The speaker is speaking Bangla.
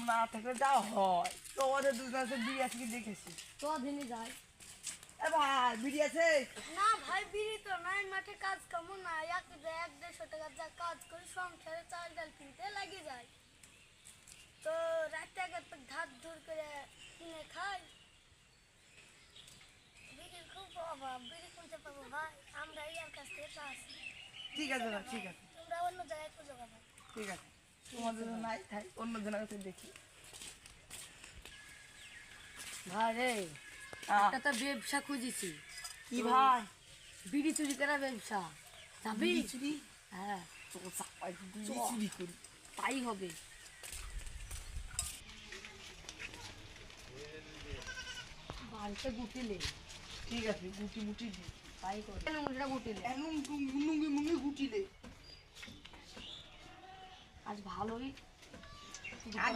না থাকলে যা হয় তোমাদের দুজনে বিড়ি আছে কি দেখেছি তো দিনই যায় এ ভাই বিড়ি আছে না ভাই বিড়ি তো নাই মাঠে কাজ কেমন না 1-150 টাকা যা কাজ করে সংসারে চাল ডাল কিনতে লাগে যায় তো রাতে আগে ধার ধর করে কিনে খাই বিড়ির খুব অভাব বিড়ি কিনতে পাবো ভাই আমরা ইয়ার কাছ থেকে চাষ ঠিক আছে ভাই ঠিক আছে তোমরা অন্য জায়গায় খুঁজো ভাই ঠিক আছে তোমাদের নাই থাই অন্য জনের কাছে দেখি ভাই রে আহ, একটা তো ব্যবসা খুঁজেছি কি ভাই বিড়ি চুরি করা ব্যবসা যাবি বিড়ি চুরি হ্যাঁ তো চাপাই বিড়ি চুরি করি তাই হবে বাড়িতে গুটিলে ঠিক আছে গুটি মুটি দি তাই করে মুটিটা গুটিলে এনুম নুঙ্গি মুঙ্গি গুটিলে আজ ভালোই আজ